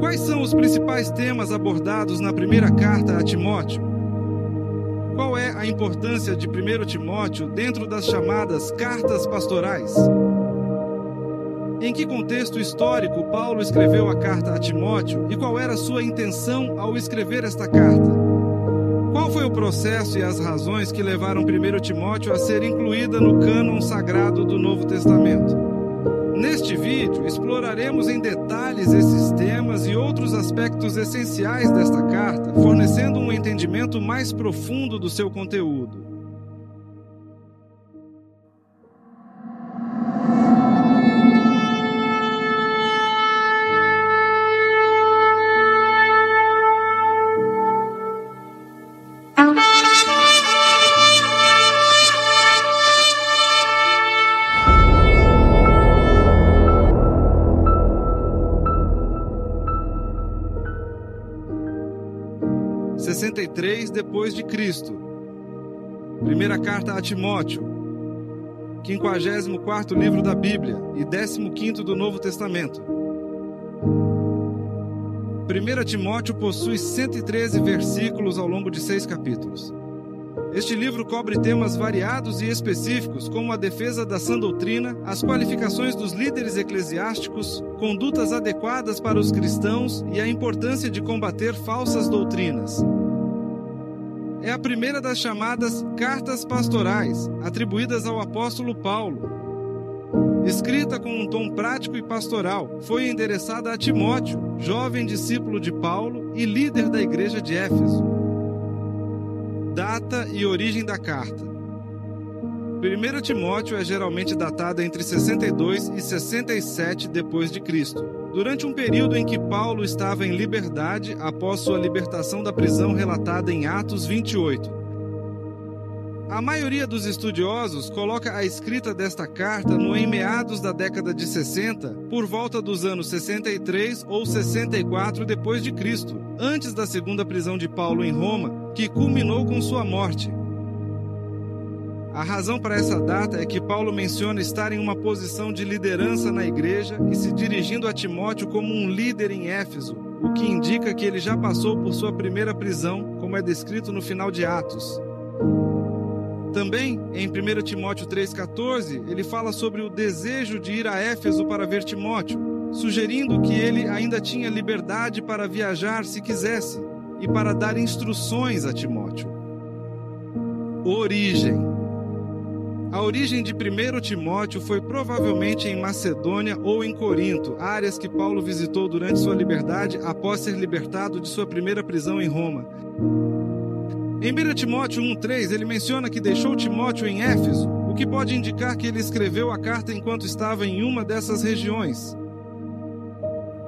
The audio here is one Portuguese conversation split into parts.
Quais são os principais temas abordados na primeira carta a Timóteo? Qual é a importância de 1 Timóteo dentro das chamadas cartas pastorais? Em que contexto histórico Paulo escreveu a carta a Timóteo e qual era a sua intenção ao escrever esta carta? Qual foi o processo e as razões que levaram 1 Timóteo a ser incluída no cânon sagrado do Novo Testamento? Neste vídeo, exploraremos em detalhes esses temas e outros aspectos essenciais desta carta, fornecendo um entendimento mais profundo do seu conteúdo. Depois de Cristo. Primeira carta a Timóteo, 54º livro da Bíblia e 15º do Novo Testamento. 1 Timóteo possui 113 versículos ao longo de 6 capítulos. Este livro cobre temas variados e específicos, como a defesa da sã doutrina, as qualificações dos líderes eclesiásticos, condutas adequadas para os cristãos e a importância de combater falsas doutrinas. É a primeira das chamadas cartas pastorais, atribuídas ao apóstolo Paulo. Escrita com um tom prático e pastoral, foi endereçada a Timóteo, jovem discípulo de Paulo e líder da igreja de Éfeso. Data e origem da carta. 1 Timóteo é geralmente datada entre 62 e 67 depois de Cristo, durante um período em que Paulo estava em liberdade após sua libertação da prisão relatada em Atos 28. A maioria dos estudiosos coloca a escrita desta carta em meados da década de 60, por volta dos anos 63 ou 64 depois de Cristo, antes da segunda prisão de Paulo em Roma, que culminou com sua morte. A razão para essa data é que Paulo menciona estar em uma posição de liderança na igreja e se dirigindo a Timóteo como um líder em Éfeso, o que indica que ele já passou por sua primeira prisão, como é descrito no final de Atos. Também, em 1 Timóteo 3,14, ele fala sobre o desejo de ir a Éfeso para ver Timóteo, sugerindo que ele ainda tinha liberdade para viajar se quisesse e para dar instruções a Timóteo. Origem. A origem de 1 Timóteo foi provavelmente em Macedônia ou em Corinto, áreas que Paulo visitou durante sua liberdade após ser libertado de sua primeira prisão em Roma. Em 1 Timóteo 1,3, ele menciona que deixou Timóteo em Éfeso, o que pode indicar que ele escreveu a carta enquanto estava em uma dessas regiões.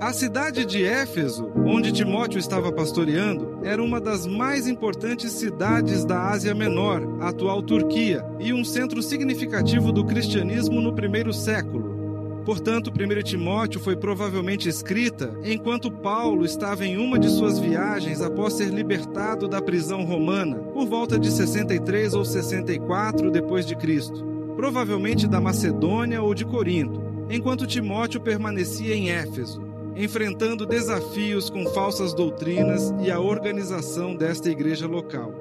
A cidade de Éfeso, onde Timóteo estava pastoreando, era uma das mais importantes cidades da Ásia Menor, a atual Turquia, e um centro significativo do cristianismo no primeiro século. Portanto, 1 Timóteo foi provavelmente escrita enquanto Paulo estava em uma de suas viagens após ser libertado da prisão romana, por volta de 63 ou 64 depois de Cristo, provavelmente da Macedônia ou de Corinto, enquanto Timóteo permanecia em Éfeso, enfrentando desafios com falsas doutrinas e a organização desta igreja local.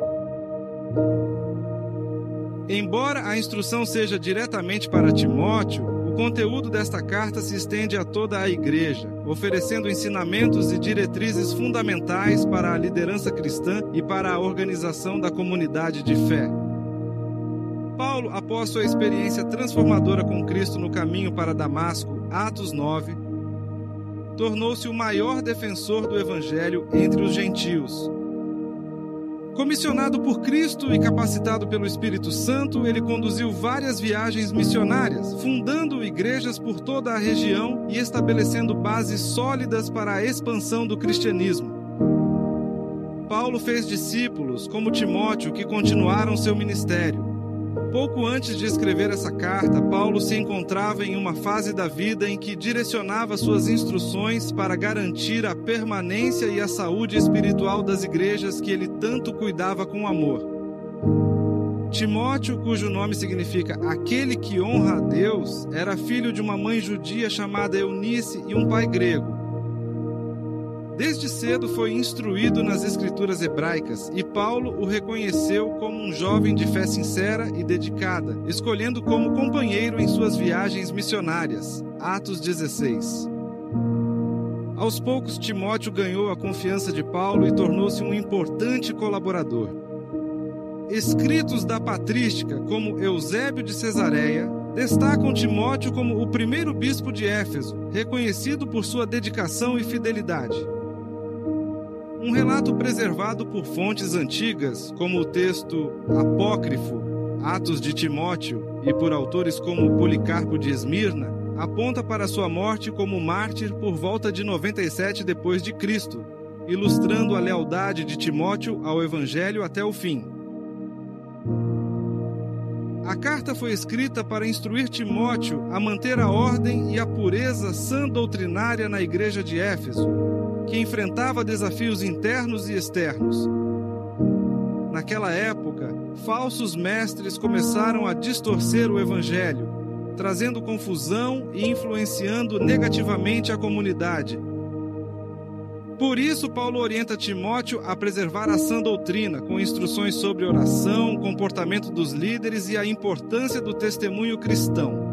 Embora a instrução seja diretamente para Timóteo, o conteúdo desta carta se estende a toda a igreja, oferecendo ensinamentos e diretrizes fundamentais para a liderança cristã e para a organização da comunidade de fé. Paulo, após sua experiência transformadora com Cristo no caminho para Damasco, Atos 9, tornou-se o maior defensor do Evangelho entre os gentios. Comissionado por Cristo e capacitado pelo Espírito Santo, ele conduziu várias viagens missionárias, fundando igrejas por toda a região e estabelecendo bases sólidas para a expansão do cristianismo. Paulo fez discípulos, como Timóteo, que continuaram seu ministério. Pouco antes de escrever essa carta, Paulo se encontrava em uma fase da vida em que direcionava suas instruções para garantir a permanência e a saúde espiritual das igrejas que ele tanto cuidava com amor. Timóteo, cujo nome significa aquele que honra a Deus, era filho de uma mãe judia chamada Eunice e um pai grego. Desde cedo foi instruído nas escrituras hebraicas e Paulo o reconheceu como um jovem de fé sincera e dedicada, escolhendo como companheiro em suas viagens missionárias. Atos 16. Aos poucos, Timóteo ganhou a confiança de Paulo e tornou-se um importante colaborador. Escritos da patrística, como Eusébio de Cesareia, destacam Timóteo como o primeiro bispo de Éfeso, reconhecido por sua dedicação e fidelidade. Um relato preservado por fontes antigas, como o texto apócrifo Atos de Timóteo e por autores como Policarpo de Esmirna, aponta para sua morte como mártir por volta de 97 d.C., ilustrando a lealdade de Timóteo ao Evangelho até o fim. A carta foi escrita para instruir Timóteo a manter a ordem e a pureza sã doutrinária na igreja de Éfeso, que enfrentava desafios internos e externos. Naquela época, falsos mestres começaram a distorcer o Evangelho, trazendo confusão e influenciando negativamente a comunidade. Por isso, Paulo orienta Timóteo a preservar a sã doutrina, com instruções sobre oração, comportamento dos líderes e a importância do testemunho cristão.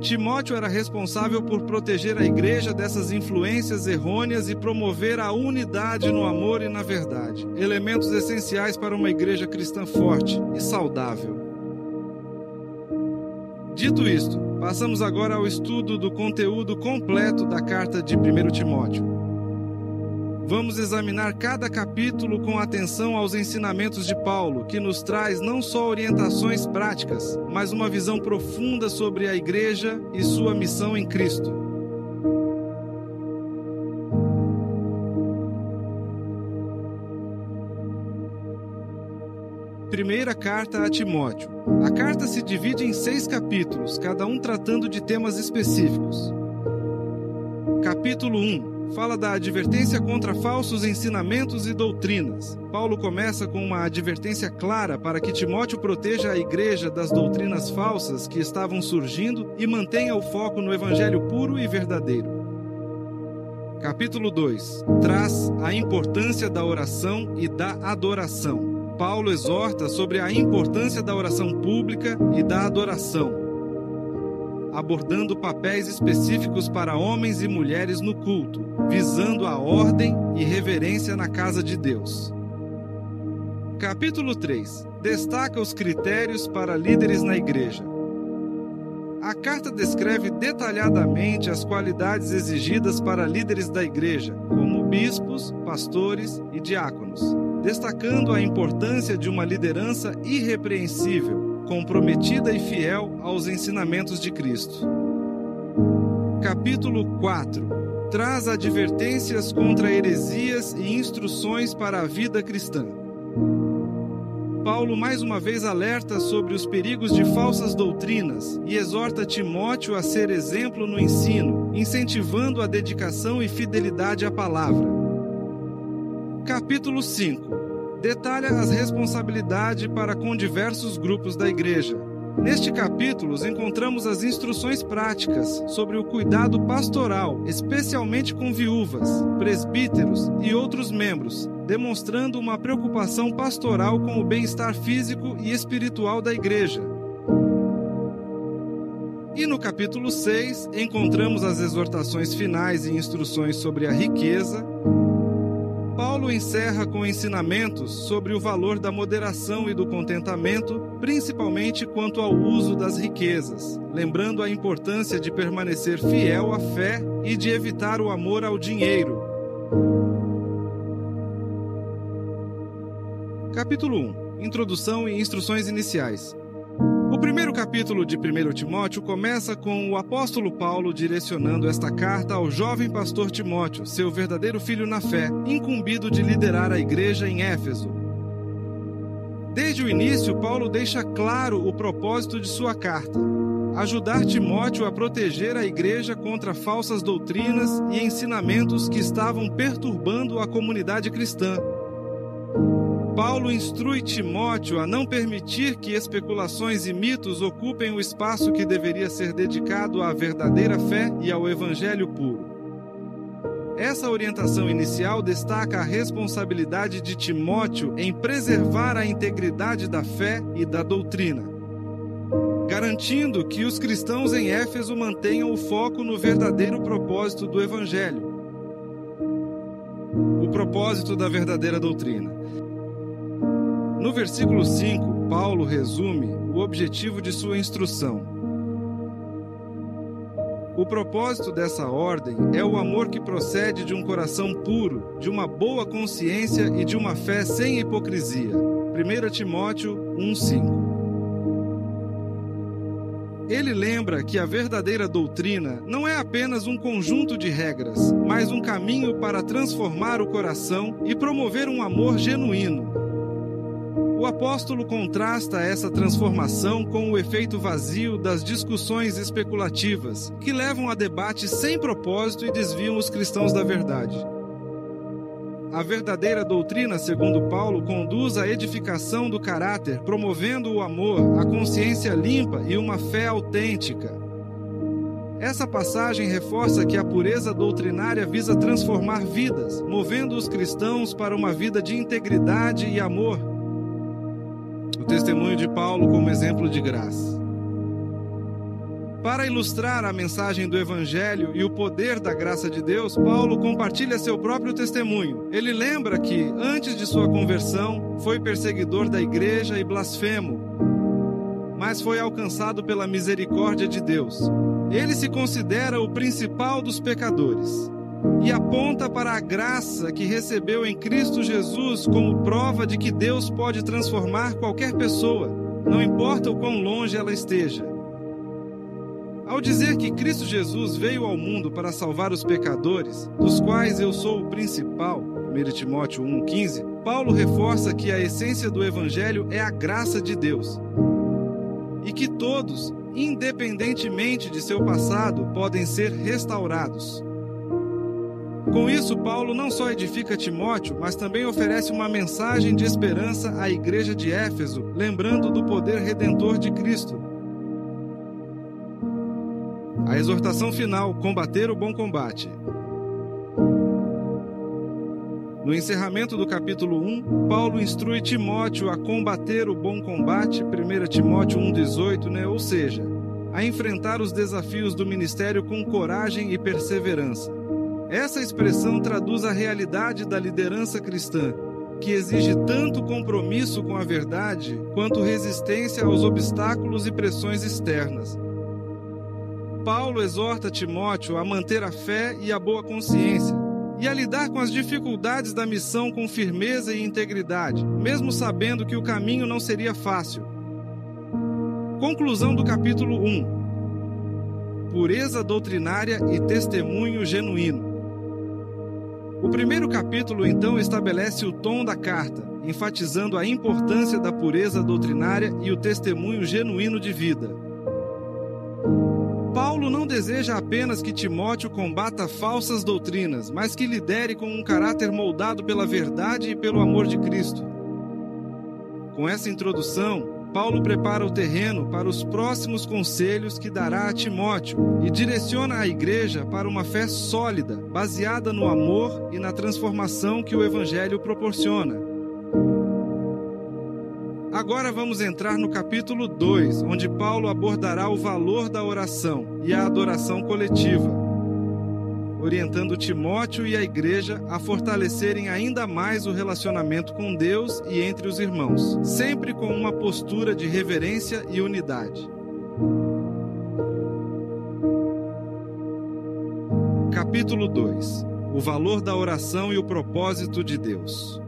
Timóteo era responsável por proteger a igreja dessas influências errôneas e promover a unidade no amor e na verdade, elementos essenciais para uma igreja cristã forte e saudável. Dito isto, passamos agora ao estudo do conteúdo completo da carta de 1 Timóteo. Vamos examinar cada capítulo com atenção aos ensinamentos de Paulo, que nos traz não só orientações práticas, mas uma visão profunda sobre a igreja e sua missão em Cristo. Primeira carta a Timóteo. A carta se divide em 6 capítulos, cada um tratando de temas específicos. Capítulo 1. Fala da advertência contra falsos ensinamentos e doutrinas. Paulo começa com uma advertência clara para que Timóteo proteja a igreja das doutrinas falsas que estavam surgindo e mantenha o foco no evangelho puro e verdadeiro. Capítulo 2. Traz a importância da oração e da adoração. Paulo exorta sobre a importância da oração pública e da adoração, abordando papéis específicos para homens e mulheres no culto, visando a ordem e reverência na casa de Deus. Capítulo 3. Destaca os critérios para líderes na igreja. A carta descreve detalhadamente as qualidades exigidas para líderes da igreja, como bispos, pastores e diáconos, destacando a importância de uma liderança irrepreensível, comprometida e fiel aos ensinamentos de Cristo. Capítulo 4. Traz advertências contra heresias e instruções para a vida cristã. Paulo mais uma vez alerta sobre os perigos de falsas doutrinas e exorta Timóteo a ser exemplo no ensino, incentivando a dedicação e fidelidade à palavra. Capítulo 5. Detalha as responsabilidades para com diversos grupos da igreja. Neste capítulo, encontramos as instruções práticas sobre o cuidado pastoral, especialmente com viúvas, presbíteros e outros membros, demonstrando uma preocupação pastoral com o bem-estar físico e espiritual da igreja. E no capítulo 6, encontramos as exortações finais e instruções sobre a riqueza. Paulo encerra com ensinamentos sobre o valor da moderação e do contentamento, principalmente quanto ao uso das riquezas, lembrando a importância de permanecer fiel à fé e de evitar o amor ao dinheiro. Capítulo 1. Introdução e instruções iniciais. O primeiro capítulo de 1 Timóteo começa com o apóstolo Paulo direcionando esta carta ao jovem pastor Timóteo, seu verdadeiro filho na fé, incumbido de liderar a igreja em Éfeso. Desde o início, Paulo deixa claro o propósito de sua carta: ajudar Timóteo a proteger a igreja contra falsas doutrinas e ensinamentos que estavam perturbando a comunidade cristã. Paulo instrui Timóteo a não permitir que especulações e mitos ocupem o espaço que deveria ser dedicado à verdadeira fé e ao evangelho puro. Essa orientação inicial destaca a responsabilidade de Timóteo em preservar a integridade da fé e da doutrina, garantindo que os cristãos em Éfeso mantenham o foco no verdadeiro propósito do evangelho, o propósito da verdadeira doutrina. No versículo 5, Paulo resume o objetivo de sua instrução. O propósito dessa ordem é o amor que procede de um coração puro, de uma boa consciência e de uma fé sem hipocrisia. 1 Timóteo 1,5. Ele lembra que a verdadeira doutrina não é apenas um conjunto de regras, mas um caminho para transformar o coração e promover um amor genuíno. O apóstolo contrasta essa transformação com o efeito vazio das discussões especulativas, que levam a debates sem propósito e desviam os cristãos da verdade. A verdadeira doutrina, segundo Paulo, conduz à edificação do caráter, promovendo o amor, a consciência limpa e uma fé autêntica. Essa passagem reforça que a pureza doutrinária visa transformar vidas, movendo os cristãos para uma vida de integridade e amor. O testemunho de Paulo como exemplo de graça. Para ilustrar a mensagem do Evangelho e o poder da graça de Deus, Paulo compartilha seu próprio testemunho. Ele lembra que, antes de sua conversão, foi perseguidor da igreja e blasfemo, mas foi alcançado pela misericórdia de Deus. Ele se considera o principal dos pecadores e aponta para a graça que recebeu em Cristo Jesus como prova de que Deus pode transformar qualquer pessoa, não importa o quão longe ela esteja. Ao dizer que Cristo Jesus veio ao mundo para salvar os pecadores, dos quais eu sou o principal, 1 Timóteo 1,15, Paulo reforça que a essência do Evangelho é a graça de Deus e que todos, independentemente de seu passado, podem ser restaurados. Com isso, Paulo não só edifica Timóteo, mas também oferece uma mensagem de esperança à igreja de Éfeso, lembrando do poder redentor de Cristo. A exortação final, combater o bom combate. No encerramento do capítulo 1, Paulo instrui Timóteo a combater o bom combate, 1 Timóteo 1,18, ou seja, a enfrentar os desafios do ministério com coragem e perseverança. Essa expressão traduz a realidade da liderança cristã, que exige tanto compromisso com a verdade quanto resistência aos obstáculos e pressões externas. Paulo exorta Timóteo a manter a fé e a boa consciência e a lidar com as dificuldades da missão com firmeza e integridade, mesmo sabendo que o caminho não seria fácil. Conclusão do capítulo 1. Pureza doutrinária e testemunho genuíno. O primeiro capítulo, então, estabelece o tom da carta, enfatizando a importância da pureza doutrinária e o testemunho genuíno de vida. Paulo não deseja apenas que Timóteo combata falsas doutrinas, mas que lidere com um caráter moldado pela verdade e pelo amor de Cristo. Com essa introdução, Paulo prepara o terreno para os próximos conselhos que dará a Timóteo e direciona a igreja para uma fé sólida, baseada no amor e na transformação que o Evangelho proporciona. Agora vamos entrar no capítulo 2, onde Paulo abordará o valor da oração e a adoração coletiva, orientando Timóteo e a igreja a fortalecerem ainda mais o relacionamento com Deus e entre os irmãos, sempre com uma postura de reverência e unidade. Capítulo 2. O valor da oração e o propósito de Deus.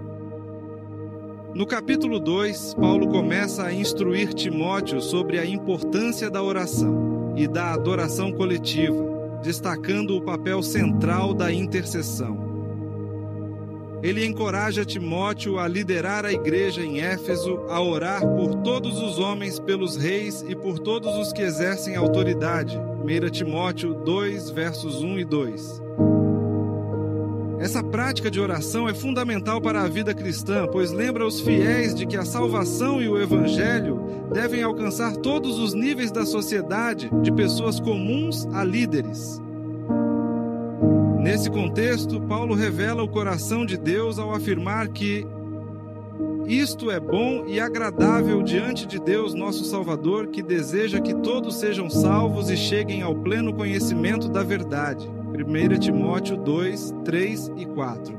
No capítulo 2, Paulo começa a instruir Timóteo sobre a importância da oração e da adoração coletiva, destacando o papel central da intercessão. Ele encoraja Timóteo a liderar a igreja em Éfeso, a orar por todos os homens, pelos reis e por todos os que exercem autoridade. 1 Timóteo 2, versos 1 e 2. Essa prática de oração é fundamental para a vida cristã, pois lembra os fiéis de que a salvação e o evangelho devem alcançar todos os níveis da sociedade, de pessoas comuns a líderes. Nesse contexto, Paulo revela o coração de Deus ao afirmar que isto é bom e agradável diante de Deus, nosso Salvador, que deseja que todos sejam salvos e cheguem ao pleno conhecimento da verdade. 1 Timóteo 2, 3 e 4.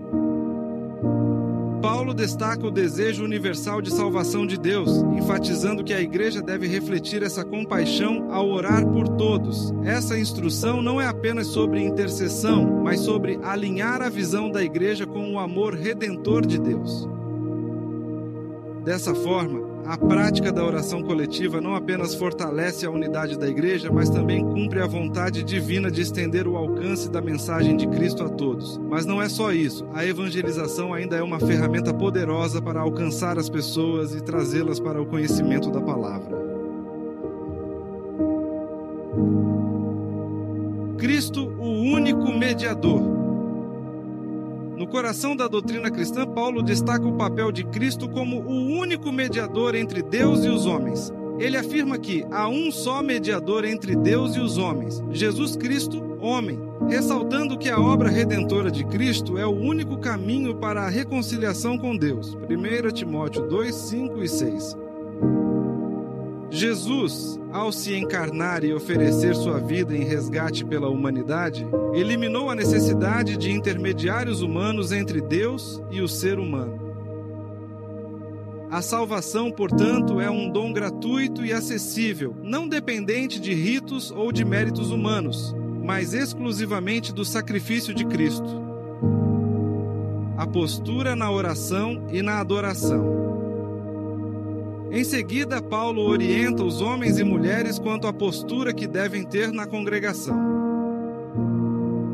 Paulo destaca o desejo universal de salvação de Deus, enfatizando que a igreja deve refletir essa compaixão ao orar por todos. Essa instrução não é apenas sobre intercessão, mas sobre alinhar a visão da igreja com o amor redentor de Deus. Dessa forma, a prática da oração coletiva não apenas fortalece a unidade da igreja, mas também cumpre a vontade divina de estender o alcance da mensagem de Cristo a todos. Mas não é só isso, a evangelização ainda é uma ferramenta poderosa para alcançar as pessoas e trazê-las para o conhecimento da palavra. Cristo, o único mediador. No coração da doutrina cristã, Paulo destaca o papel de Cristo como o único mediador entre Deus e os homens. Ele afirma que há um só mediador entre Deus e os homens, Jesus Cristo, homem, ressaltando que a obra redentora de Cristo é o único caminho para a reconciliação com Deus. 1 Timóteo 2, 5 e 6. Jesus, ao se encarnar e oferecer sua vida em resgate pela humanidade, eliminou a necessidade de intermediários humanos entre Deus e o ser humano. A salvação, portanto, é um dom gratuito e acessível, não dependente de ritos ou de méritos humanos, mas exclusivamente do sacrifício de Cristo. A postura na oração e na adoração. Em seguida, Paulo orienta os homens e mulheres quanto à postura que devem ter na congregação.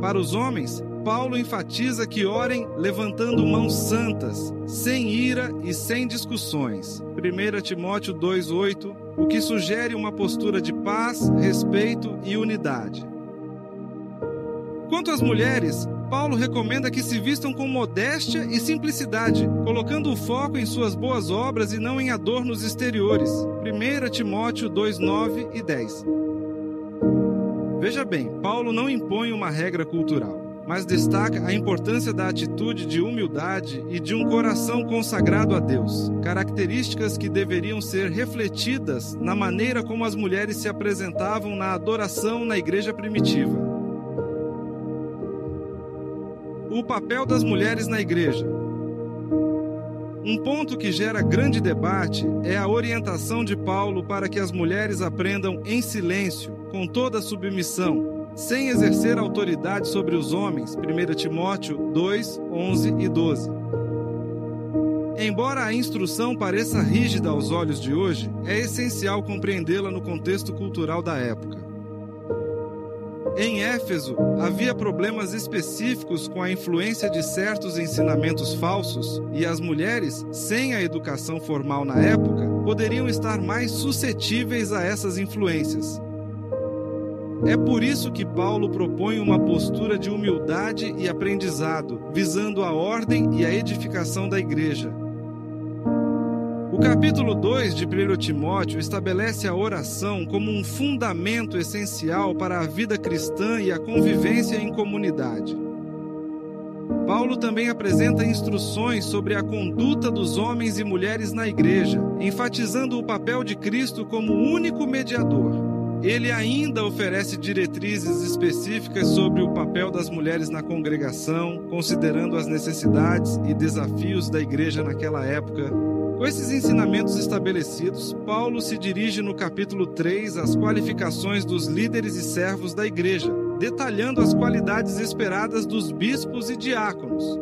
Para os homens, Paulo enfatiza que orem levantando mãos santas, sem ira e sem discussões. 1 Timóteo 2,8, o que sugere uma postura de paz, respeito e unidade. Quanto às mulheres, Paulo recomenda que se vistam com modéstia e simplicidade, colocando o foco em suas boas obras e não em adornos exteriores. 1 Timóteo 2:9 e 10. Veja bem, Paulo não impõe uma regra cultural, mas destaca a importância da atitude de humildade e de um coração consagrado a Deus, características que deveriam ser refletidas na maneira como as mulheres se apresentavam na adoração na igreja primitiva. O papel das mulheres na igreja. Um ponto que gera grande debate é a orientação de Paulo para que as mulheres aprendam em silêncio, com toda a submissão, sem exercer autoridade sobre os homens. 1 Timóteo 2, 11 e 12. Embora a instrução pareça rígida aos olhos de hoje, é essencial compreendê-la no contexto cultural da época. Em Éfeso, havia problemas específicos com a influência de certos ensinamentos falsos, e as mulheres, sem a educação formal na época, poderiam estar mais suscetíveis a essas influências. É por isso que Paulo propõe uma postura de humildade e aprendizado, visando a ordem e a edificação da igreja. O capítulo 2 de 1 Timóteo estabelece a oração como um fundamento essencial para a vida cristã e a convivência em comunidade. Paulo também apresenta instruções sobre a conduta dos homens e mulheres na igreja, enfatizando o papel de Cristo como único mediador. Ele ainda oferece diretrizes específicas sobre o papel das mulheres na congregação, considerando as necessidades e desafios da igreja naquela época. Com esses ensinamentos estabelecidos, Paulo se dirige no capítulo 3 às qualificações dos líderes e servos da igreja, detalhando as qualidades esperadas dos bispos e diáconos.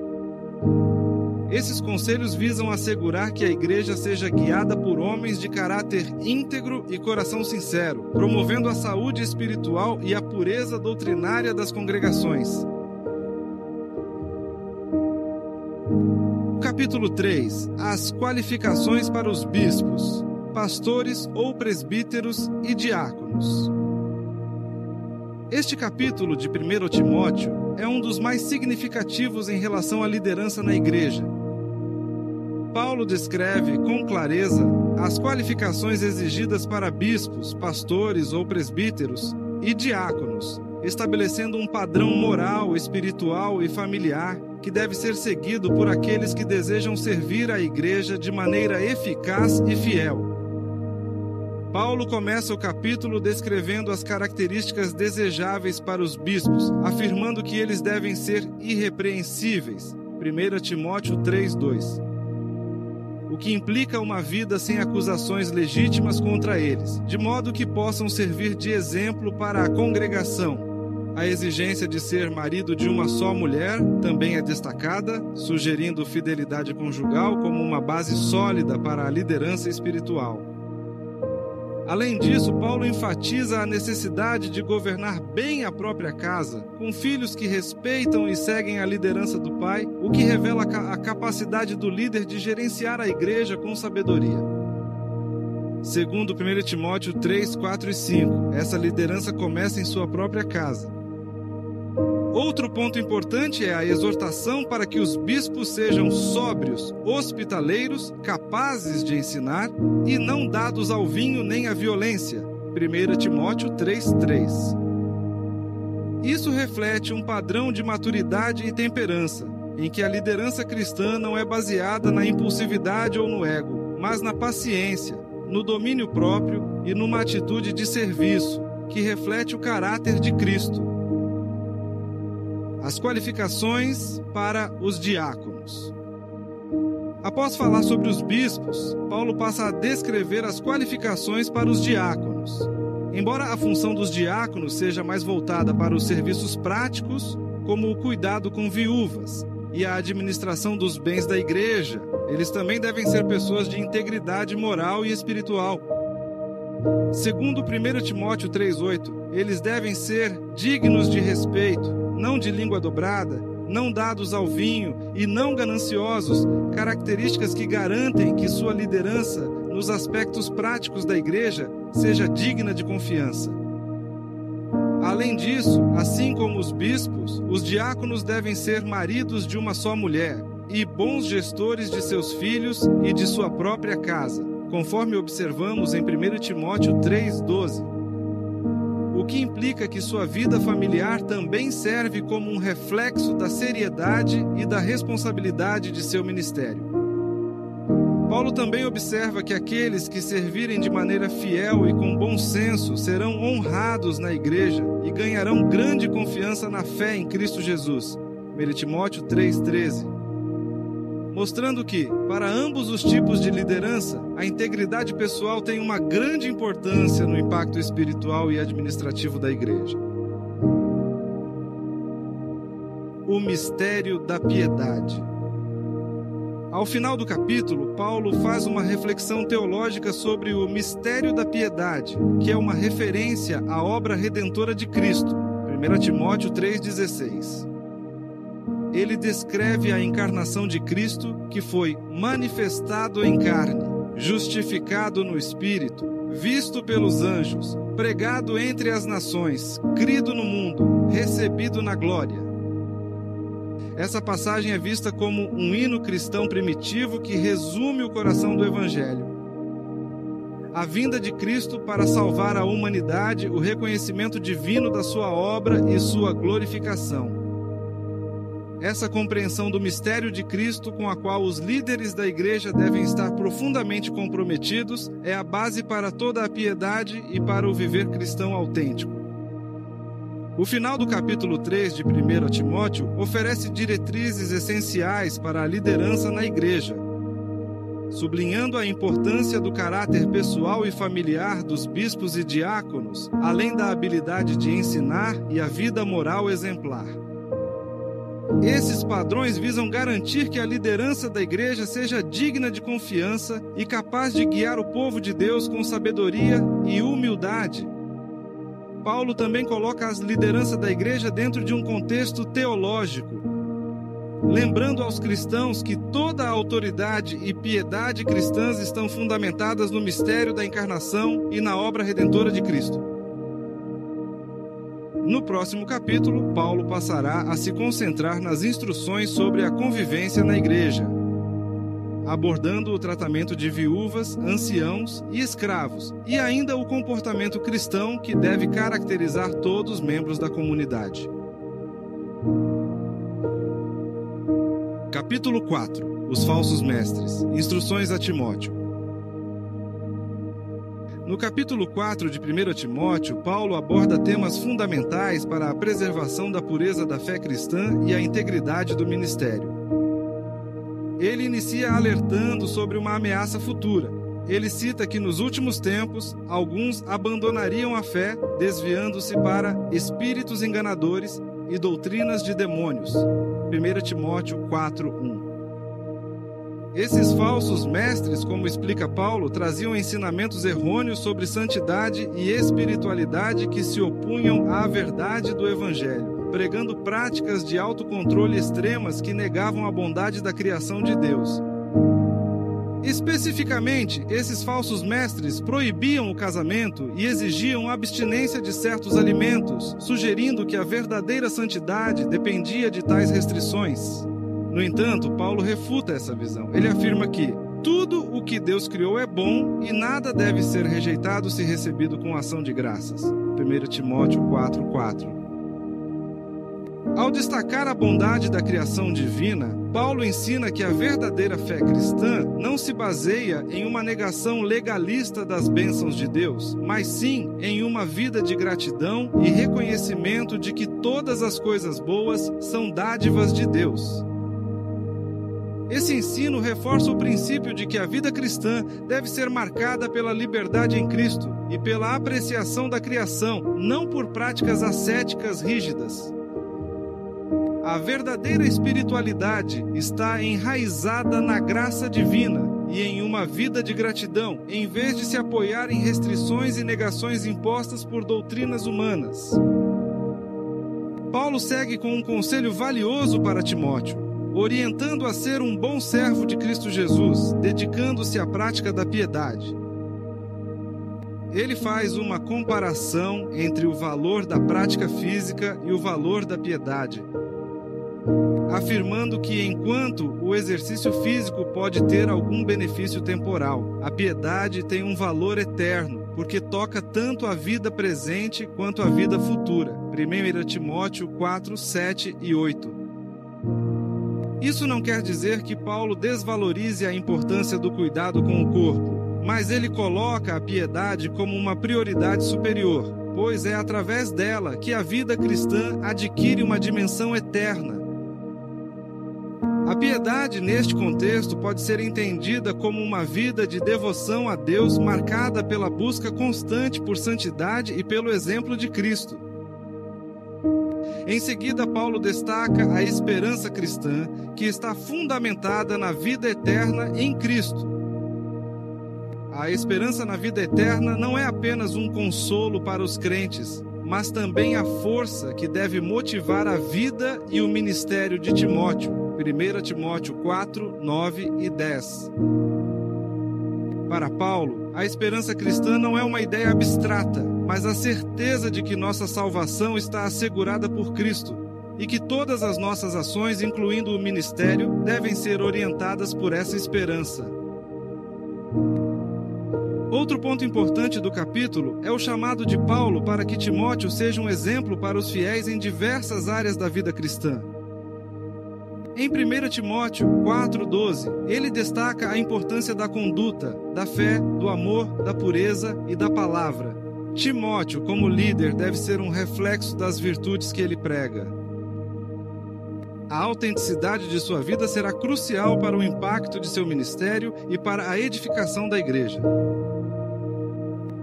Esses conselhos visam assegurar que a igreja seja guiada por homens de caráter íntegro e coração sincero, promovendo a saúde espiritual e a pureza doutrinária das congregações. Capítulo 3. As qualificações para os bispos, pastores ou presbíteros e diáconos. Este capítulo de 1 Timóteo é um dos mais significativos em relação à liderança na igreja. Paulo descreve com clareza as qualificações exigidas para bispos, pastores ou presbíteros e diáconos, estabelecendo um padrão moral, espiritual e familiar que deve ser seguido por aqueles que desejam servir a igreja de maneira eficaz e fiel. Paulo começa o capítulo descrevendo as características desejáveis para os bispos, afirmando que eles devem ser irrepreensíveis. 1 Timóteo 3:2. O que implica uma vida sem acusações legítimas contra eles, de modo que possam servir de exemplo para a congregação. A exigência de ser marido de uma só mulher também é destacada, sugerindo fidelidade conjugal como uma base sólida para a liderança espiritual. Além disso, Paulo enfatiza a necessidade de governar bem a própria casa, com filhos que respeitam e seguem a liderança do pai, o que revela a capacidade do líder de gerenciar a igreja com sabedoria. Segundo 1 Timóteo 3, 4 e 5, essa liderança começa em sua própria casa. Outro ponto importante é a exortação para que os bispos sejam sóbrios, hospitaleiros, capazes de ensinar e não dados ao vinho nem à violência. 1 Timóteo 3:3. Isso reflete um padrão de maturidade e temperança, em que a liderança cristã não é baseada na impulsividade ou no ego, mas na paciência, no domínio próprio e numa atitude de serviço, que reflete o caráter de Cristo. As qualificações para os diáconos. Após falar sobre os bispos, Paulo passa a descrever as qualificações para os diáconos. Embora a função dos diáconos seja mais voltada para os serviços práticos, como o cuidado com viúvas e a administração dos bens da igreja, eles também devem ser pessoas de integridade moral e espiritual. Segundo 1 Timóteo 3:8, eles devem ser dignos de respeito, não de língua dobrada, não dados ao vinho e não gananciosos, características que garantem que sua liderança nos aspectos práticos da igreja seja digna de confiança. Além disso, assim como os bispos, os diáconos devem ser maridos de uma só mulher e bons gestores de seus filhos e de sua própria casa, conforme observamos em 1 Timóteo 3:12. O que implica que sua vida familiar também serve como um reflexo da seriedade e da responsabilidade de seu ministério. Paulo também observa que aqueles que servirem de maneira fiel e com bom senso serão honrados na igreja e ganharão grande confiança na fé em Cristo Jesus. 1 Timóteo 3:13. Mostrando que, para ambos os tipos de liderança, a integridade pessoal tem uma grande importância no impacto espiritual e administrativo da igreja. O mistério da piedade. Ao final do capítulo, Paulo faz uma reflexão teológica sobre o mistério da piedade, que é uma referência à obra redentora de Cristo. 1 Timóteo 3:16. Ele descreve a encarnação de Cristo, que foi manifestado em carne, justificado no Espírito, visto pelos anjos, pregado entre as nações, crido no mundo, recebido na glória. Essa passagem é vista como um hino cristão primitivo que resume o coração do Evangelho. A vinda de Cristo para salvar a humanidade, o reconhecimento divino da sua obra e sua glorificação. Essa compreensão do mistério de Cristo, com a qual os líderes da igreja devem estar profundamente comprometidos, é a base para toda a piedade e para o viver cristão autêntico. O final do capítulo 3 de 1 Timóteo oferece diretrizes essenciais para a liderança na igreja, sublinhando a importância do caráter pessoal e familiar dos bispos e diáconos, além da habilidade de ensinar e a vida moral exemplar. Esses padrões visam garantir que a liderança da igreja seja digna de confiança e capaz de guiar o povo de Deus com sabedoria e humildade. Paulo também coloca a liderança da igreja dentro de um contexto teológico, lembrando aos cristãos que toda a autoridade e piedade cristãs estão fundamentadas no mistério da encarnação e na obra redentora de Cristo. No próximo capítulo, Paulo passará a se concentrar nas instruções sobre a convivência na igreja, abordando o tratamento de viúvas, anciãos e escravos, e ainda o comportamento cristão que deve caracterizar todos os membros da comunidade. Capítulo 4. Os falsos mestres. Instruções a Timóteo. No capítulo 4 de 1 Timóteo, Paulo aborda temas fundamentais para a preservação da pureza da fé cristã e a integridade do ministério. Ele inicia alertando sobre uma ameaça futura. Ele cita que nos últimos tempos, alguns abandonariam a fé, desviando-se para espíritos enganadores e doutrinas de demônios. 1 Timóteo 4:1. Esses falsos mestres, como explica Paulo, traziam ensinamentos errôneos sobre santidade e espiritualidade que se opunham à verdade do Evangelho, pregando práticas de autocontrole extremas que negavam a bondade da criação de Deus. Especificamente, esses falsos mestres proibiam o casamento e exigiam abstinência de certos alimentos, sugerindo que a verdadeira santidade dependia de tais restrições. No entanto, Paulo refuta essa visão. Ele afirma que tudo o que Deus criou é bom e nada deve ser rejeitado se recebido com ação de graças. 1 Timóteo 4:4. Ao destacar a bondade da criação divina, Paulo ensina que a verdadeira fé cristã não se baseia em uma negação legalista das bênçãos de Deus, mas sim em uma vida de gratidão e reconhecimento de que todas as coisas boas são dádivas de Deus. Esse ensino reforça o princípio de que a vida cristã deve ser marcada pela liberdade em Cristo e pela apreciação da criação, não por práticas ascéticas rígidas. A verdadeira espiritualidade está enraizada na graça divina e em uma vida de gratidão, em vez de se apoiar em restrições e negações impostas por doutrinas humanas. Paulo segue com um conselho valioso para Timóteo, orientando a ser um bom servo de Cristo Jesus, dedicando-se à prática da piedade. Ele faz uma comparação entre o valor da prática física e o valor da piedade, afirmando que enquanto o exercício físico pode ter algum benefício temporal, a piedade tem um valor eterno, porque toca tanto a vida presente quanto a vida futura. 1 Timóteo 4, 7 e 8. Isso não quer dizer que Paulo desvalorize a importância do cuidado com o corpo, mas ele coloca a piedade como uma prioridade superior, pois é através dela que a vida cristã adquire uma dimensão eterna. A piedade, neste contexto, pode ser entendida como uma vida de devoção a Deus marcada pela busca constante por santidade e pelo exemplo de Cristo. Em seguida, Paulo destaca a esperança cristã, que está fundamentada na vida eterna em Cristo. A esperança na vida eterna não é apenas um consolo para os crentes, mas também a força que deve motivar a vida e o ministério de Timóteo. 1 Timóteo 4, 9 e 10. Para Paulo, a esperança cristã não é uma ideia abstrata, mas a certeza de que nossa salvação está assegurada por Cristo e que todas as nossas ações, incluindo o ministério, devem ser orientadas por essa esperança. Outro ponto importante do capítulo é o chamado de Paulo para que Timóteo seja um exemplo para os fiéis em diversas áreas da vida cristã. Em 1 Timóteo 4,12, ele destaca a importância da conduta, da fé, do amor, da pureza e da palavra. Timóteo, como líder, deve ser um reflexo das virtudes que ele prega. A autenticidade de sua vida será crucial para o impacto de seu ministério e para a edificação da igreja.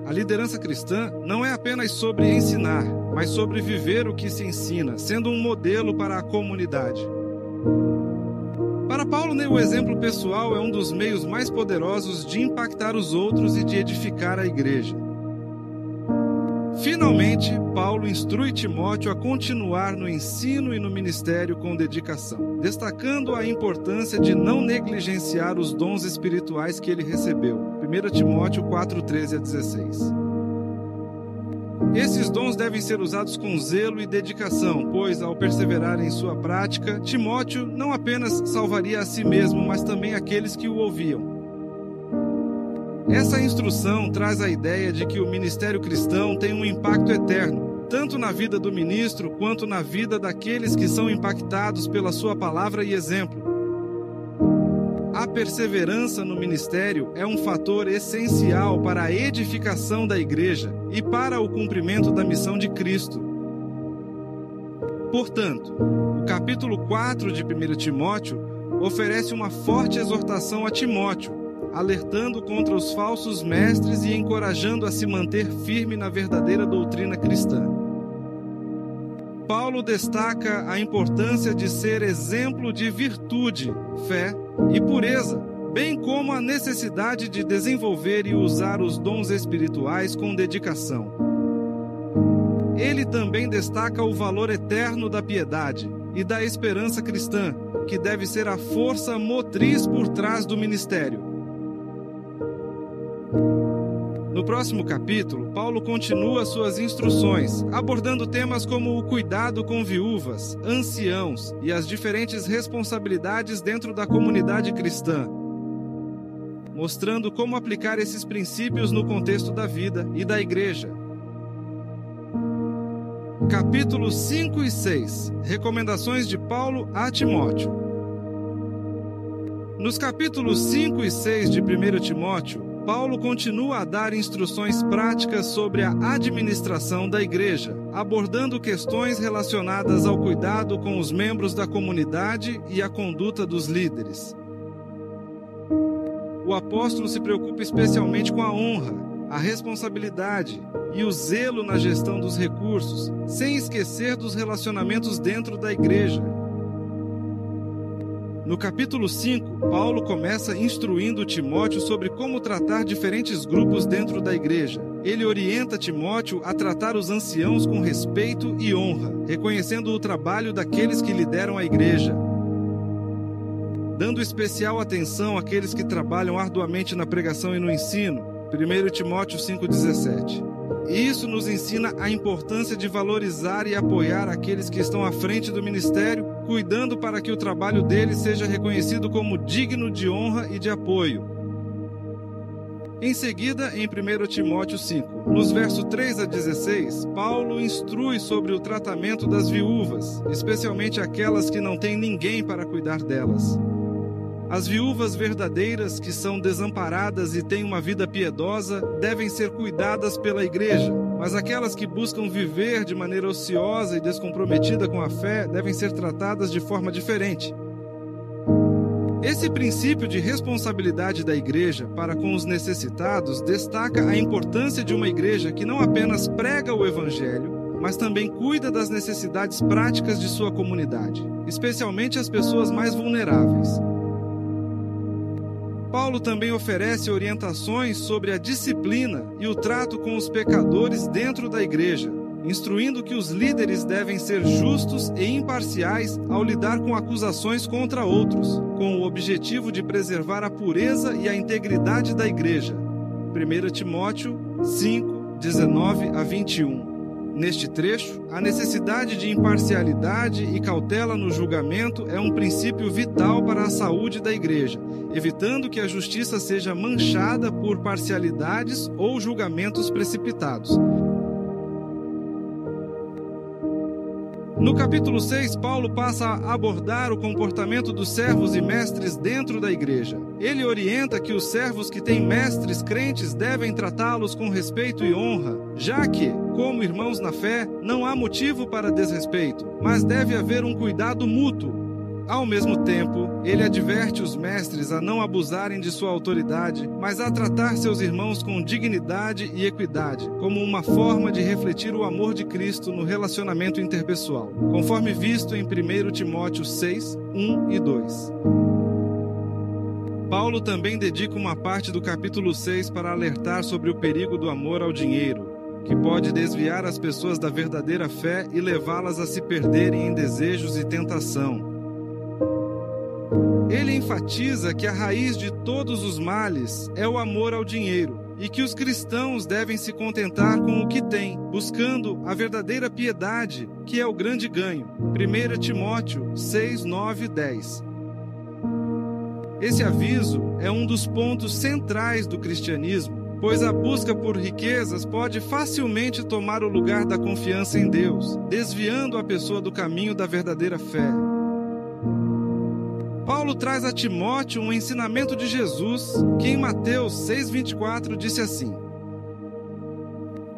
A liderança cristã não é apenas sobre ensinar, mas sobre viver o que se ensina, sendo um modelo para a comunidade. Para Paulo, o exemplo pessoal é um dos meios mais poderosos de impactar os outros e de edificar a igreja. Finalmente, Paulo instrui Timóteo a continuar no ensino e no ministério com dedicação, destacando a importância de não negligenciar os dons espirituais que ele recebeu. 1 Timóteo 4, 13 a 16. Esses dons devem ser usados com zelo e dedicação, pois, ao perseverar em sua prática, Timóteo não apenas salvaria a si mesmo, mas também aqueles que o ouviam. Essa instrução traz a ideia de que o ministério cristão tem um impacto eterno, tanto na vida do ministro quanto na vida daqueles que são impactados pela sua palavra e exemplo. A perseverança no ministério é um fator essencial para a edificação da igreja e para o cumprimento da missão de Cristo. Portanto, o capítulo 4 de 1 Timóteo oferece uma forte exortação a Timóteo, alertando contra os falsos mestres e encorajando a se manter firme na verdadeira doutrina cristã. Paulo destaca a importância de ser exemplo de virtude, fé e pureza, bem como a necessidade de desenvolver e usar os dons espirituais com dedicação. Ele também destaca o valor eterno da piedade e da esperança cristã, que deve ser a força motriz por trás do ministério. No próximo capítulo, Paulo continua suas instruções, abordando temas como o cuidado com viúvas, anciãos e as diferentes responsabilidades dentro da comunidade cristã, mostrando como aplicar esses princípios no contexto da vida e da igreja. Capítulos 5 e 6. Recomendações de Paulo a Timóteo. Nos capítulos 5 e 6 de 1 Timóteo, Paulo continua a dar instruções práticas sobre a administração da igreja, abordando questões relacionadas ao cuidado com os membros da comunidade e a conduta dos líderes. O apóstolo se preocupa especialmente com a honra, a responsabilidade e o zelo na gestão dos recursos, sem esquecer dos relacionamentos dentro da igreja. No capítulo 5, Paulo começa instruindo Timóteo sobre como tratar diferentes grupos dentro da igreja. Ele orienta Timóteo a tratar os anciãos com respeito e honra, reconhecendo o trabalho daqueles que lideram a igreja, dando especial atenção àqueles que trabalham arduamente na pregação e no ensino. 1 Timóteo 5,17. Isso nos ensina a importância de valorizar e apoiar aqueles que estão à frente do ministério, cuidando para que o trabalho deles seja reconhecido como digno de honra e de apoio. Em seguida, em 1 Timóteo 5, nos versos 3 a 16, Paulo instrui sobre o tratamento das viúvas, especialmente aquelas que não têm ninguém para cuidar delas. As viúvas verdadeiras, que são desamparadas e têm uma vida piedosa, devem ser cuidadas pela igreja, mas aquelas que buscam viver de maneira ociosa e descomprometida com a fé devem ser tratadas de forma diferente. Esse princípio de responsabilidade da igreja para com os necessitados destaca a importância de uma igreja que não apenas prega o evangelho, mas também cuida das necessidades práticas de sua comunidade, especialmente as pessoas mais vulneráveis. Paulo também oferece orientações sobre a disciplina e o trato com os pecadores dentro da igreja, instruindo que os líderes devem ser justos e imparciais ao lidar com acusações contra outros, com o objetivo de preservar a pureza e a integridade da igreja. 1 Timóteo 5, 19 a 21. Neste trecho, a necessidade de imparcialidade e cautela no julgamento é um princípio vital para a saúde da igreja, evitando que a justiça seja manchada por parcialidades ou julgamentos precipitados. No capítulo 6, Paulo passa a abordar o comportamento dos servos e mestres dentro da igreja. Ele orienta que os servos que têm mestres crentes devem tratá-los com respeito e honra, já que, como irmãos na fé, não há motivo para desrespeito, mas deve haver um cuidado mútuo. Ao mesmo tempo, ele adverte os mestres a não abusarem de sua autoridade, mas a tratar seus irmãos com dignidade e equidade, como uma forma de refletir o amor de Cristo no relacionamento interpessoal, conforme visto em 1 Timóteo 6, 1 e 2. Paulo também dedica uma parte do capítulo 6 para alertar sobre o perigo do amor ao dinheiro, que pode desviar as pessoas da verdadeira fé e levá-las a se perderem em desejos e tentação. Ele enfatiza que a raiz de todos os males é o amor ao dinheiro e que os cristãos devem se contentar com o que têm, buscando a verdadeira piedade, que é o grande ganho. 1 Timóteo 6, 9 e 10. Esse aviso é um dos pontos centrais do cristianismo, pois a busca por riquezas pode facilmente tomar o lugar da confiança em Deus, desviando a pessoa do caminho da verdadeira fé. Paulo traz a Timóteo um ensinamento de Jesus, que em Mateus 6,24 disse assim: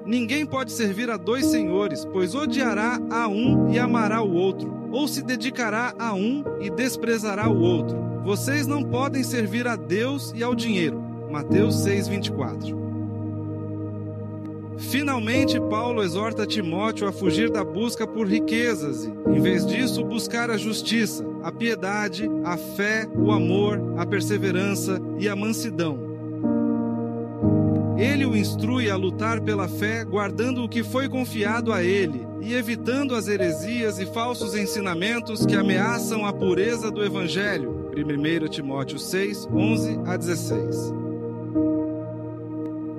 Ninguém pode servir a dois senhores, pois odiará a um e amará o outro, ou se dedicará a um e desprezará o outro. Vocês não podem servir a Deus e ao dinheiro. Mateus 6,24. Finalmente, Paulo exorta Timóteo a fugir da busca por riquezas e, em vez disso, buscar a justiça, a piedade, a fé, o amor, a perseverança e a mansidão. Ele o instrui a lutar pela fé, guardando o que foi confiado a ele e evitando as heresias e falsos ensinamentos que ameaçam a pureza do Evangelho. 1 Timóteo 6, 11 a 16.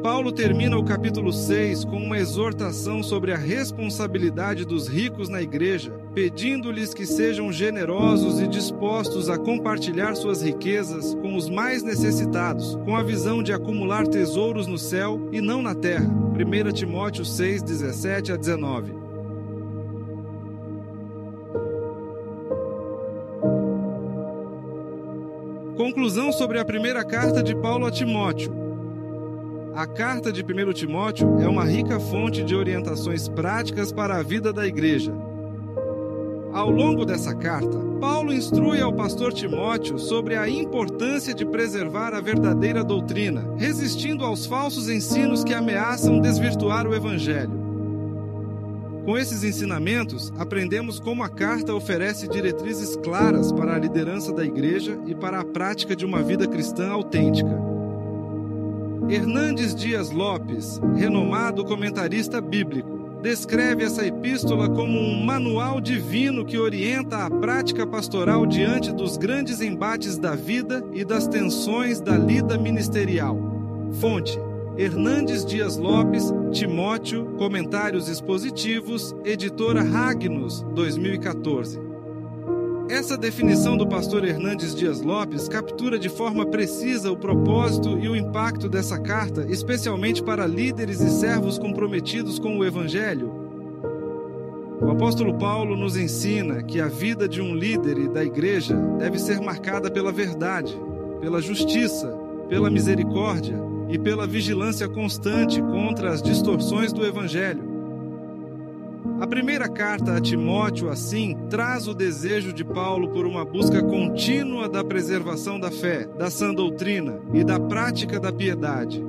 Paulo termina o capítulo 6 com uma exortação sobre a responsabilidade dos ricos na igreja, pedindo-lhes que sejam generosos e dispostos a compartilhar suas riquezas com os mais necessitados, com a visão de acumular tesouros no céu e não na terra. 1 Timóteo 6, 17 a 19. Conclusão sobre a primeira carta de Paulo a Timóteo. A carta de 1 Timóteo é uma rica fonte de orientações práticas para a vida da igreja. Ao longo dessa carta, Paulo instrui ao pastor Timóteo sobre a importância de preservar a verdadeira doutrina, resistindo aos falsos ensinos que ameaçam desvirtuar o Evangelho. Com esses ensinamentos, aprendemos como a carta oferece diretrizes claras para a liderança da igreja e para a prática de uma vida cristã autêntica. Hernandes Dias Lopes, renomado comentarista bíblico, descreve essa epístola como um manual divino que orienta a prática pastoral diante dos grandes embates da vida e das tensões da lida ministerial. Fonte: Hernandes Dias Lopes, Timóteo, Comentários Expositivos, editora Ragnus, 2014. Essa definição do pastor Hernandes Dias Lopes captura de forma precisa o propósito e o impacto dessa carta, especialmente para líderes e servos comprometidos com o Evangelho. O apóstolo Paulo nos ensina que a vida de um líder e da igreja deve ser marcada pela verdade, pela justiça, pela misericórdia e pela vigilância constante contra as distorções do Evangelho. A primeira carta a Timóteo, assim, traz o desejo de Paulo por uma busca contínua da preservação da fé, da sã doutrina e da prática da piedade.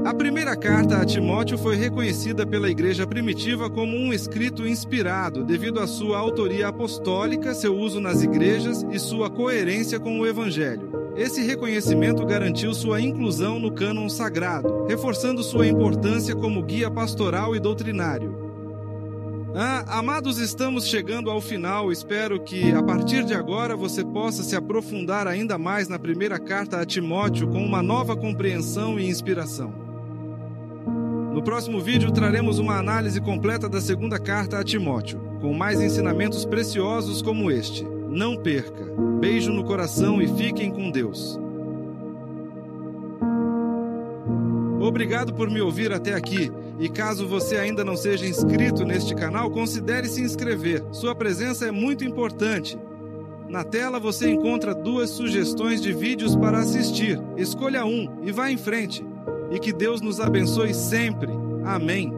A primeira carta a Timóteo foi reconhecida pela igreja primitiva como um escrito inspirado, devido à sua autoria apostólica, seu uso nas igrejas e sua coerência com o Evangelho. Esse reconhecimento garantiu sua inclusão no cânon sagrado, reforçando sua importância como guia pastoral e doutrinário. Amados, estamos chegando ao final. Espero que, a partir de agora, você possa se aprofundar ainda mais na primeira carta a Timóteo com uma nova compreensão e inspiração. No próximo vídeo, traremos uma análise completa da segunda carta a Timóteo, com mais ensinamentos preciosos como este. Não perca! Beijo no coração e fiquem com Deus. Obrigado por me ouvir até aqui. E caso você ainda não seja inscrito neste canal, considere se inscrever. Sua presença é muito importante. Na tela você encontra 2 sugestões de vídeos para assistir. Escolha um e vá em frente. E que Deus nos abençoe sempre. Amém.